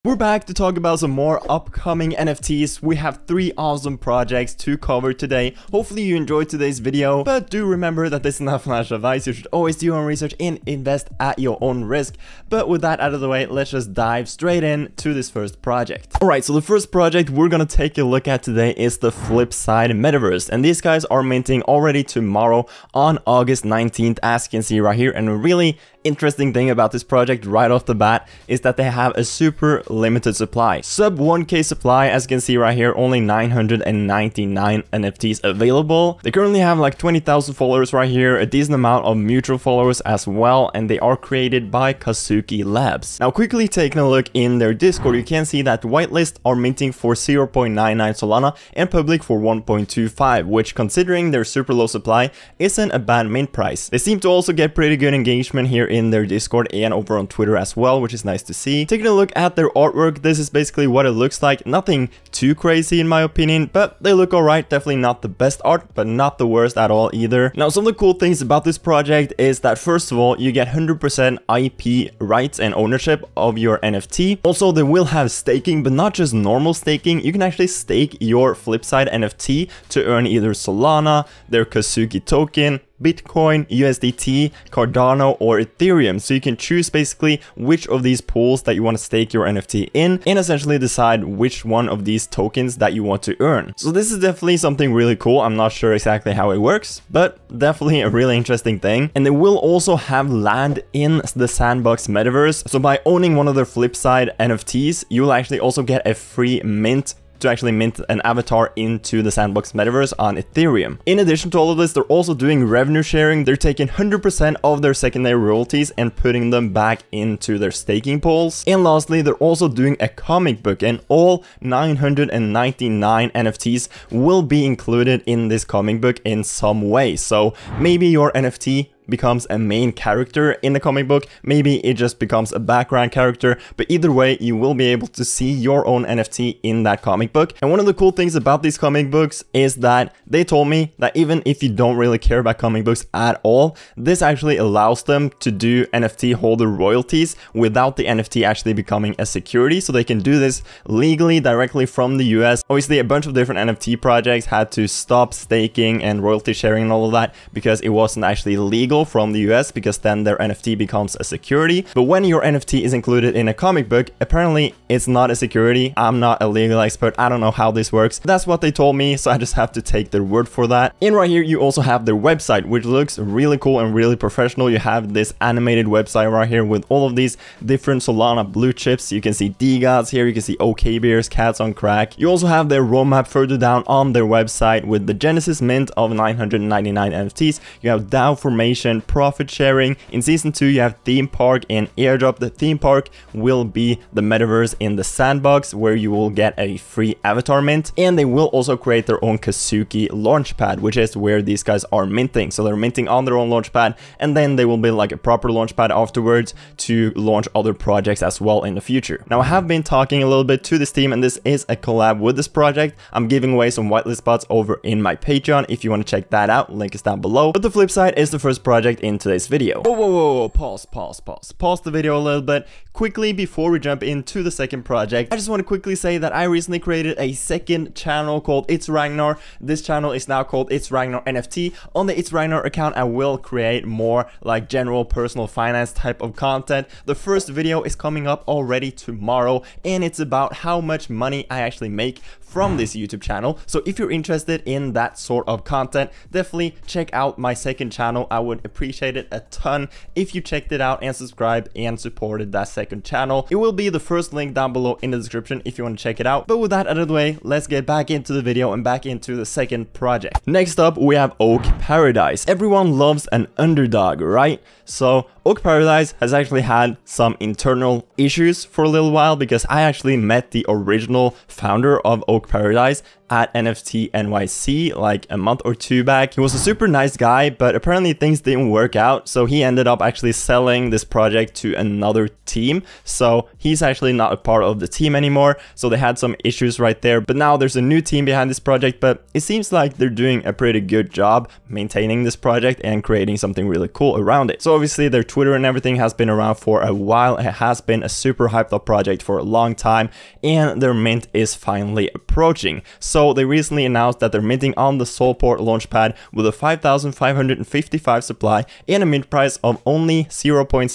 We're back to talk about some more upcoming NFTs. We have 3 awesome projects to cover today. Hopefully you enjoyed today's video, but do remember that this is not financial advice. You should always do your own research and invest at your own risk. But with that out of the way, let's just dive straight in to this first project. Alright, so the first project we're gonna take a look at today is the Flipside Metaverse. And these guys are minting already tomorrow on August 19th, as you can see right here. And a really interesting thing about this project right off the bat is that they have a super limited supply. Sub 1k supply, as you can see right here, only 999 NFTs available. They currently have like 20,000 followers right here, a decent amount of mutual followers as well, and they are created by Kazuki Labs. Now quickly taking a look in their Discord, you can see that whitelist are minting for 0.99 Solana and public for 1.25, which considering their super low supply isn't a bad mint price. They seem to also get pretty good engagement here in their Discord and over on Twitter as well, which is nice to see. Taking a look at their artwork, this is basically what it looks like. Nothing too crazy in my opinion, but they look alright. Definitely not the best art, but not the worst at all either. Now, some of the cool things about this project is that first of all, you get 100% IP rights and ownership of your NFT. Also, they will have staking, but not just normal staking. You can actually stake your Flipside NFT to earn either Solana, their Kazuki token, Bitcoin, USDT, Cardano, or Ethereum. So you can choose basically which of these pools that you want to stake your NFT in and essentially decide which one of these tokens that you want to earn. So this is definitely something really cool. I'm not sure exactly how it works, but definitely a really interesting thing. And they will also have land in the Sandbox Metaverse. So by owning one of their Flipside NFTs, you will actually also get a free mint to actually mint an avatar into the Sandbox Metaverse on Ethereum. In addition to all of this, they're also doing revenue sharing. They're taking 100% of their secondary royalties and putting them back into their staking pools. And lastly, they're also doing a comic book, and all 999 NFTs will be included in this comic book in some way. So maybe your NFT becomes a main character in the comic book, maybe it just becomes a background character, but either way you will be able to see your own NFT in that comic book. And one of the cool things about these comic books is that they told me that even if you don't really care about comic books at all, this actually allows them to do NFT holder royalties without the NFT actually becoming a security, so they can do this legally directly from the US. Obviously a bunch of different NFT projects had to stop staking and royalty sharing and all of that because it wasn't actually legal from the US, because then their NFT becomes a security. But when your NFT is included in a comic book, apparently it's not a security. I'm not a legal expert, I don't know how this works. That's what they told me, so I just have to take their word for that. And right here you also have their website, which looks really cool and really professional. You have this animated website right here with all of these different Solana blue chips. You can see D-Gods here, you can see OK Beers, Cats on Crack. You also have their roadmap further down on their website with the Genesis mint of 999 NFTs. You have DAO formation, profit sharing. In season 2 you have theme park and airdrop. The theme park will be the metaverse in the Sandbox, where you will get a free avatar mint, and they will also create their own Kazuki launchpad, which is where these guys are minting. So they're minting on their own launchpad, and then they will build like a proper launchpad afterwards to launch other projects as well in the future. Now I have been talking a little bit to this team, and this is a collab with this project. I'm giving away some whitelist spots over in my Patreon if you want to check that out. Link is down below. But the flip side is the first project in today's video. Whoa, pause the video a little bit quickly before we jump into the second project. I just want to quickly say that I recently created a second channel called ItsRagnar. This channel is now called ItsRagnar NFT. On the ItsRagnar account I will create more like general personal finance type of content. The first video is coming up already tomorrow, and it's about how much money I actually make from this YouTube channel. So if you're interested in that sort of content, definitely check out my second channel. I would appreciate it a ton if you checked it out and subscribed and supported that second channel. It will be the first link down below in the description if you want to check it out. But with that out of the way, let's get back into the video and back into the second project. Next up, we have Oak Paradise. Everyone loves an underdog, right? So Oak Paradise has actually had some internal issues for a little while, because I actually met the original founder of Oak Paradise at NFT NYC like a month or 2 back. He was a super nice guy, but apparently things didn't work out, so he ended up actually selling this project to another team. So he's actually not a part of the team anymore, so they had some issues right there. But now there's a new team behind this project, but it seems like they're doing a pretty good job maintaining this project and creating something really cool around it. So obviously they're Twitter and everything has been around for a while. It has been a super hyped up project for a long time, and their mint is finally approaching. So they recently announced that they're minting on the Solport launchpad with a 5,555 supply and a mint price of only 0.66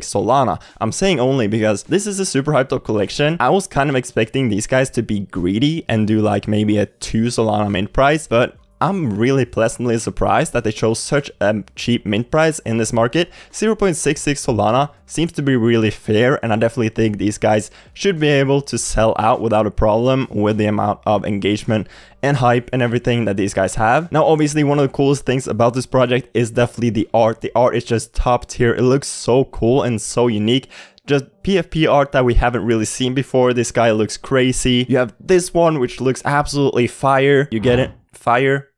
Solana. I'm saying only because this is a super hyped up collection. I was kind of expecting these guys to be greedy and do like maybe a 2 Solana mint price, but I'm really pleasantly surprised that they chose such a cheap mint price in this market. 0.66 Solana seems to be really fair, and I definitely think these guys should be able to sell out without a problem with the amount of engagement and hype and everything that these guys have. Now, obviously, one of the coolest things about this project is definitely the art. The art is just top tier. It looks so cool and so unique. Just PFP art that we haven't really seen before. This guy looks crazy. You have this one, which looks absolutely fire. You get it? Fire.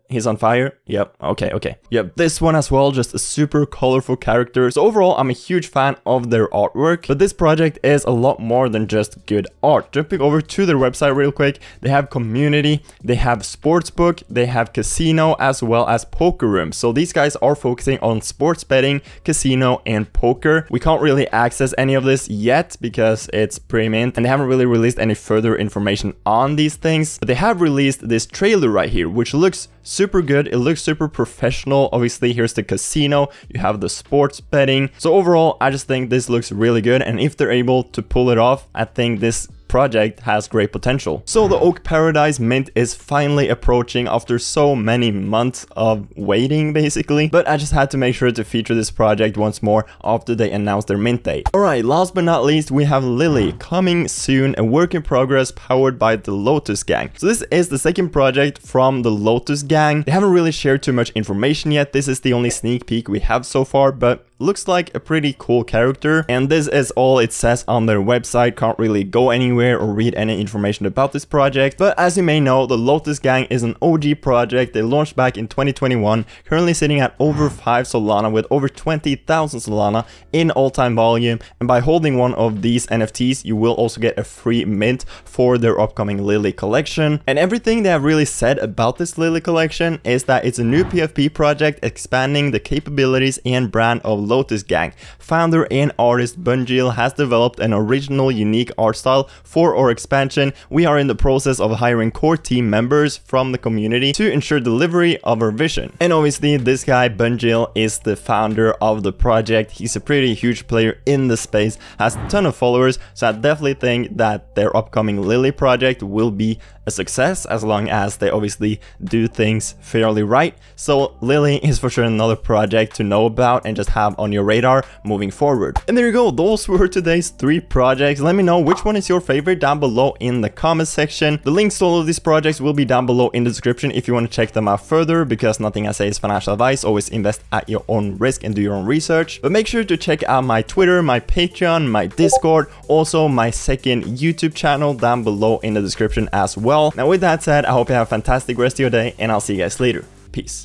He's on fire. Yep. Okay. Yep. This one as well, just a super colorful character. So overall, I'm a huge fan of their artwork, but this project is a lot more than just good art. Jumping over to their website real quick, they have community, they have sportsbook, they have casino, as well as poker room. So these guys are focusing on sports betting, casino, and poker. We can't really access any of this yet because it's pre-mint, and they haven't really released any further information on these things. But they have released this trailer right here, which looks super good. It looks super professional. Obviously, here's the casino, you have the sports betting. So overall, I just think this looks really good, and if they're able to pull it off, I think this project has great potential. So the Oak Paradise mint is finally approaching after so many months of waiting, basically. But I just had to make sure to feature this project once more after they announced their mint date. Alright, last but not least, we have Lily coming soon, a work in progress powered by the Lotus Gang. So this is the second project from the Lotus Gang. They haven't really shared too much information yet. This is the only sneak peek we have so far, but looks like a pretty cool character, and this is all it says on their website. Can't really go anywhere or read any information about this project, but as you may know, the Lotus Gang is an OG project. They launched back in 2021, currently sitting at over 5 Solana with over 20,000 Solana in all-time volume, and by holding one of these NFTs, you will also get a free mint for their upcoming Lily collection. And everything they have really said about this Lily collection is that it's a new PFP project expanding the capabilities and brand of Lotus Gang. Founder and artist Bunjil has developed an original unique art style for our expansion. We are in the process of hiring core team members from the community to ensure delivery of our vision. And obviously this guy Bunjil is the founder of the project. He's a pretty huge player in the space, has a ton of followers, so I definitely think that their upcoming Lily project will be a success as long as they obviously do things fairly right. So Lily is for sure another project to know about and just have on your radar moving forward. And there you go, those were today's 3 projects. Let me know which one is your favorite down below in the comment section. The links to all of these projects will be down below in the description if you want to check them out further, because nothing I say is financial advice. Always invest at your own risk and do your own research. But make sure to check out my Twitter, my Patreon, my Discord, also my second YouTube channel down below in the description as well. Now with that said, I hope you have a fantastic rest of your day, and I'll see you guys later. Peace.